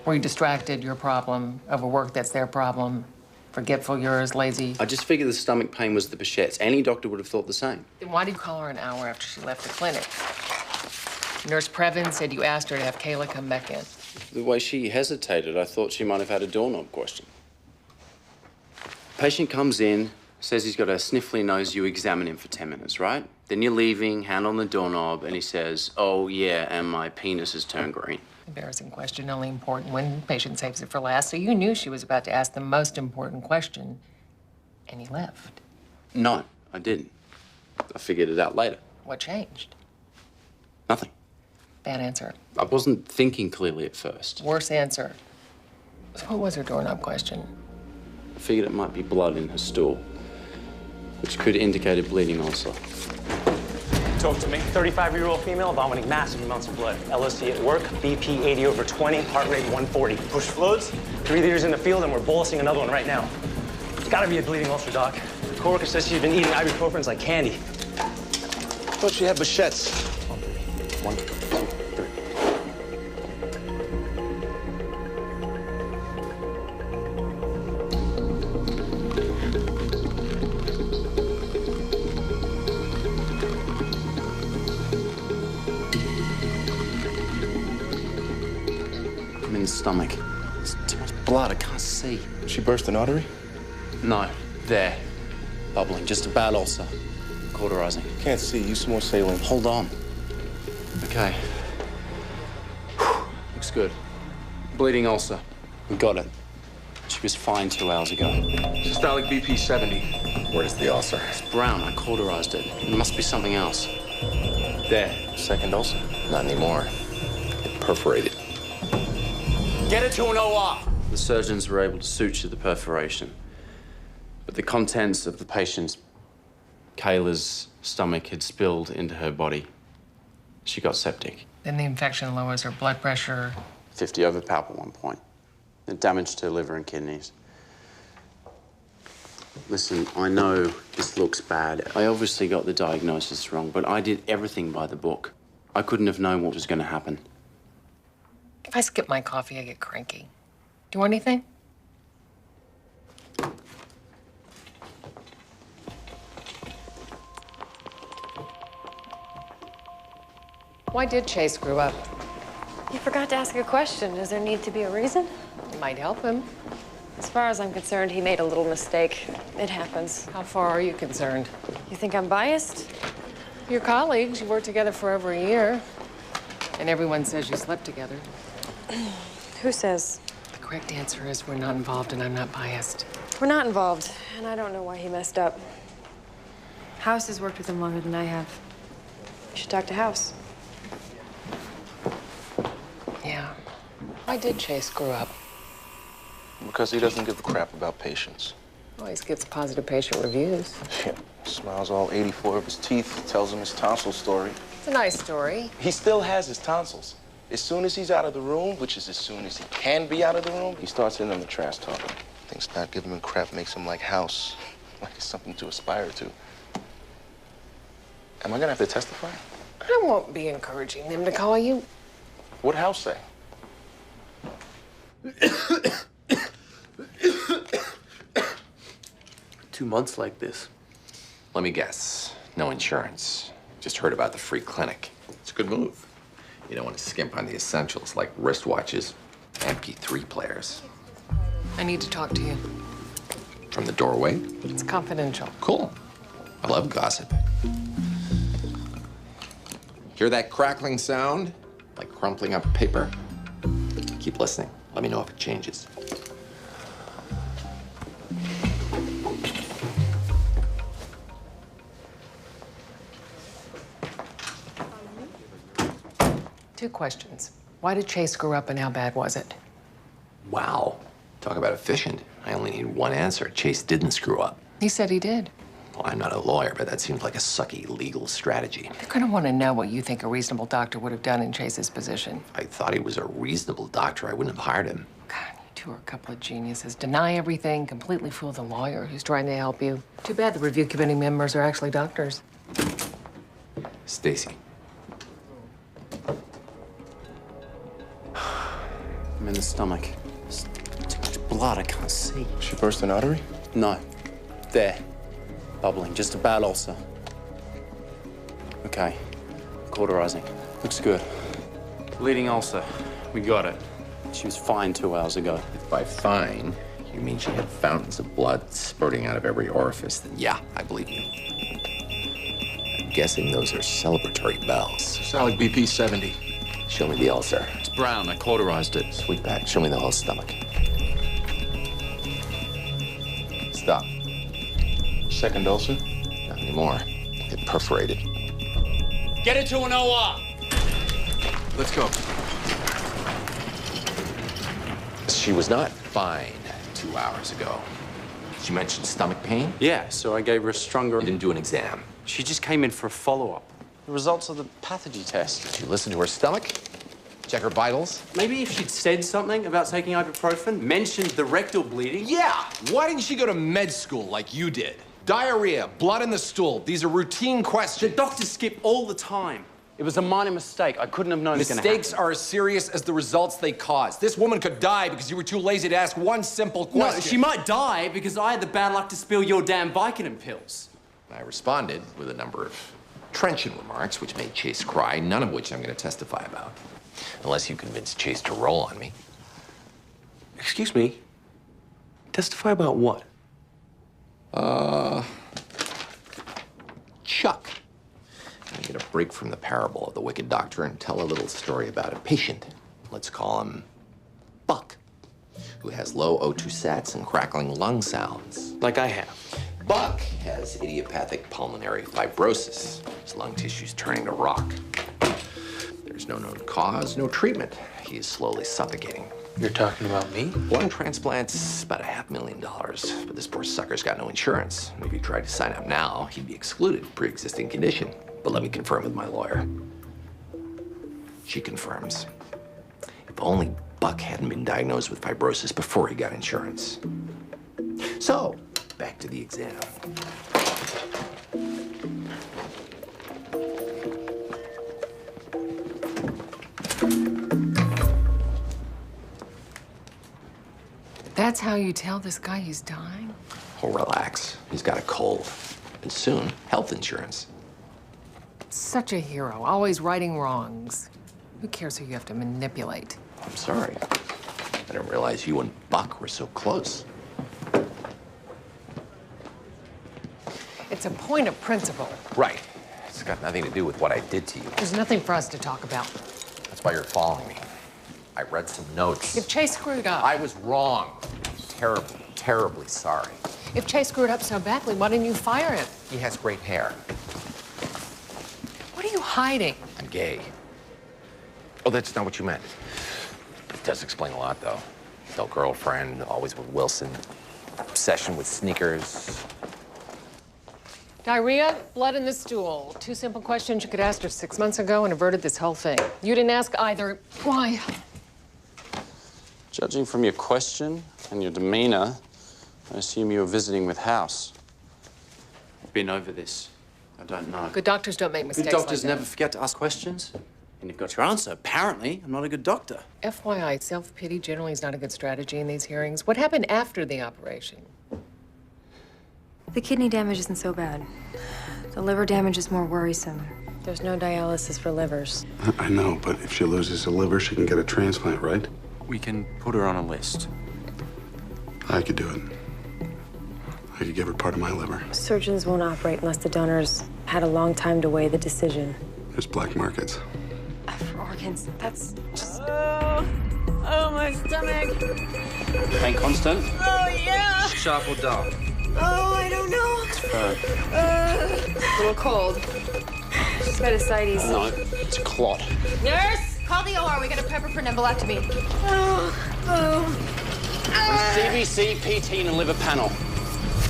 Were you distracted, your problem, overworked, that's their problem, forgetful, yours, lazy? I just figured the stomach pain was the Bichette's. Any doctor would have thought the same. Then why did you call her an hour after she left the clinic? Nurse Previn said you asked her to have Kayla come back in. The way she hesitated, I thought she might have had a doorknob question. Patient comes in, says he's got a sniffly nose, you examine him for 10 minutes, right? Then you're leaving, hand on the doorknob, and he says, oh, yeah, and my penis has turned green. Embarrassing question, only important when patient saves it for last. So you knew she was about to ask the most important question, and he left. No, I didn't. I figured it out later. What changed? Nothing. Bad answer. I wasn't thinking clearly at first. Worse answer. So what was her doorknob question? I figured it might be blood in her stool, which could indicate a bleeding ulcer. Talk to me. 35-year-old female vomiting massive amounts of blood. LSD at work, BP 80/20, heart rate 140. Push floats, 3 liters in the field, and we're bolusing another one right now. It's gotta be a bleeding ulcer, Doc. The coworker says she's been eating ibuprofens like candy. I thought she had Bichette's. 1, 2, 3. I'm in the stomach. There's too much blood, I can't see. She burst an artery? No, there. Bubbling, just a bad ulcer. Cauterizing. Can't see. Use some more saline. Hold on. Okay. Looks good. Bleeding ulcer. We got it. She was fine 2 hours ago. Systolic BP 70. Where's the ulcer? It's brown. I cauterized it. It must be something else. There. Second ulcer? Not anymore. It perforated. Get it to an OR. The surgeons were able to suture the perforation. But the contents of the patient's, Kayla's stomach had spilled into her body. She got septic. Then the infection lowers her blood pressure. 50 over palp at one point. It damaged her liver and kidneys. Listen, I know this looks bad. I obviously got the diagnosis wrong, but I did everything by the book. I couldn't have known what was going to happen. If I skip my coffee, I get cranky. Do you want anything? Why did Chase screw up? You forgot to ask a question. Does there need to be a reason? It might help him. As far as I'm concerned, he made a little mistake. It happens. How far are you concerned? You think I'm biased? Your colleagues, you worked together for over a year. And everyone says you slept together. Who says? The correct answer is we're not involved and I'm not biased. We're not involved, and I don't know why he messed up. House has worked with him longer than I have. You should talk to House. Yeah. Why did Chase screw up? Because he doesn't give a crap about patients. Always gets positive patient reviews. Yeah. Smiles all 84 of his teeth, tells him his tonsil story. It's a nice story. He still has his tonsils. As soon as he's out of the room, which is as soon as he can be out of the room, he starts in on the trash talking. Thinks not giving him crap makes him like House, like it's something to aspire to. Am I gonna have to testify? I won't be encouraging them to call you. What'd House say? 2 months like this. Let me guess. No insurance. Just heard about the free clinic. It's a good move. You don't want to skimp on the essentials like wristwatches, MP3 players. I need to talk to you. From the doorway? It's confidential. Cool. I love gossip. Hear that crackling sound? Like crumpling up paper? Keep listening. Let me know if it changes. Two questions. Why did Chase screw up and how bad was it? Wow. Talk about efficient. I only need one answer. Chase didn't screw up. He said he did. Well, I'm not a lawyer, but that seems like a sucky legal strategy. You're gonna want to know what you think a reasonable doctor would have done in Chase's position. I thought he was a reasonable doctor. I wouldn't have hired him. God, you two are a couple of geniuses. Deny everything, completely fool the lawyer who's trying to help you. Too bad the review committee members are actually doctors. Stacey. I'm in the stomach. There's too much blood, I can't see. She burst an artery? No. There. Bubbling, just a bad ulcer. Okay. Cauterizing. Looks good. Bleeding ulcer. We got it. She was fine 2 hours ago. If by fine, you mean she had fountains of blood spurting out of every orifice, then yeah, I believe you. I'm guessing those are celebratory bells. Solid BP 70. Show me the ulcer. It's brown. I cauterized it. Sweetback, show me the whole stomach. Stop. Second ulcer? Not anymore. It perforated. Get it to an OR. Let's go. She was not fine 2 hours ago. She mentioned stomach pain. Yeah, so I gave her a stronger... You didn't do an exam. She just came in for a follow-up. The results of the pathogy test. Did you listen to her stomach? Check her vitals? Maybe if she'd said something about taking ibuprofen, mentioned the rectal bleeding. Yeah! Why didn't she go to med school like you did? Diarrhea, blood in the stool. These are routine The questions. doctors skip all the time. It was a minor mistake. I couldn't have known it was going to happen. Mistakes are as serious as the results they cause. This woman could die because you were too lazy to ask one simple question. No, she might die because I had the bad luck to spill your damn Vicodin pills. I responded with a number of trenchant remarks, which made Chase cry, none of which I'm going to testify about. Unless you convince Chase to roll on me. Excuse me? Testify about what? Chuck. I'm going to break from the parable of the wicked doctor and tell a little story about a patient. Let's call him Buck, who has low O2 sats and crackling lung sounds. Like I have. Buck has idiopathic pulmonary fibrosis. His lung tissue's turning to rock. There's no known cause, no treatment. He is slowly suffocating. You're talking about me? Lung transplant's about $500,000, but this poor sucker's got no insurance. If he tried to sign up now, he'd be excluded, pre-existing condition. But let me confirm with my lawyer. She confirms. If only Buck hadn't been diagnosed with fibrosis before he got insurance. So, back to the exam. That's how you tell this guy he's dying? Oh, relax. He's got a cold. And soon, health insurance. Such a hero, always righting wrongs. Who cares who you have to manipulate? I'm sorry. I didn't realize you and Buck were so close. It's a point of principle. Right. It's got nothing to do with what I did to you. There's nothing for us to talk about. That's why you're following me. I read some notes. If Chase screwed up... I was wrong. Terribly, terribly sorry. If Chase screwed up so badly, why didn't you fire him? He has great hair. What are you hiding? I'm gay. Oh, that's not what you meant. It does explain a lot, though. No girlfriend, always with Wilson. Obsession with sneakers. Diarrhea, blood in the stool. Two simple questions you could ask her 6 months ago and averted this whole thing. You didn't ask either. Why? Judging from your question and your demeanor, I assume you were visiting with House. I've been over this. I don't know. Good doctors don't make mistakes Good doctors like that. never forget to ask questions. And you've got your answer. Apparently, I'm not a good doctor. FYI, self-pity generally is not a good strategy in these hearings. What happened after the operation? The kidney damage isn't so bad. The liver damage is more worrisome. There's no dialysis for livers. I know, but if she loses a liver, she can get a transplant, right? We can put her on a list. I could do it. I could give her part of my liver. Surgeons won't operate unless the donor's had a long time to weigh the decision. There's black markets. For organs, that's just... Oh, my stomach. Pain constant? Oh, yeah. Sharp or dull? Oh, I don't know. A little cold. She's got ascites. No, it's a clot. Nurse, call the OR. We got a pepper for an embolectomy. CBC, PT, and a liver panel.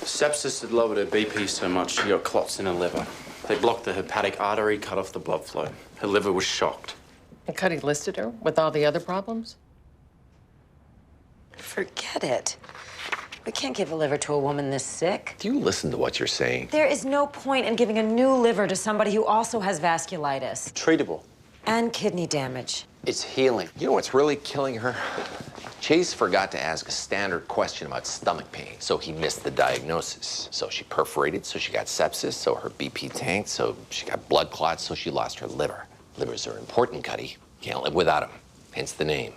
Sepsis had lowered her BP so much she got clots in her liver. They blocked the hepatic artery, cut off the blood flow. Her liver was shocked. And Cuddy listed her with all the other problems? Forget it. We can't give a liver to a woman this sick. Do you listen to what you're saying? There is no point in giving a new liver to somebody who also has vasculitis Treatable. and kidney damage. It's healing. You know what's really killing her? Chase forgot to ask a standard question about stomach pain, so he missed the diagnosis. So she perforated, so she got sepsis, so her BP tanked, so she got blood clots, so she lost her liver. Livers are important, Cuddy. Can't live without them, hence the name.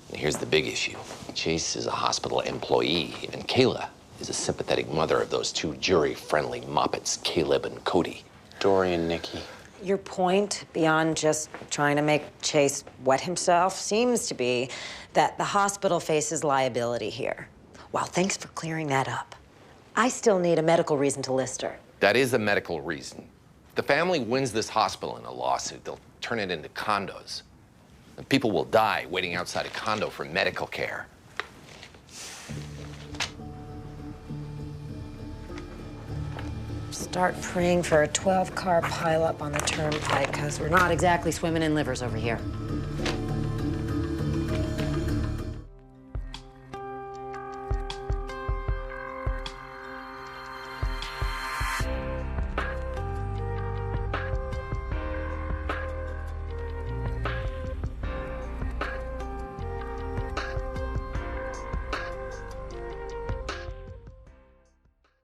And here's the big issue. Chase is a hospital employee, and Kayla is a sympathetic mother of those two jury-friendly moppets, Caleb and Cody. Dory and Nikki. Your point, beyond just trying to make Chase wet himself, seems to be that the hospital faces liability here. Well, thanks for clearing that up. I still need a medical reason to list her. That is a medical reason. If the family wins this hospital in a lawsuit, they'll turn it into condos. And people will die waiting outside a condo for medical care. Start praying for a 12-car pileup on the turnpike, because we're not exactly swimming in livers over here.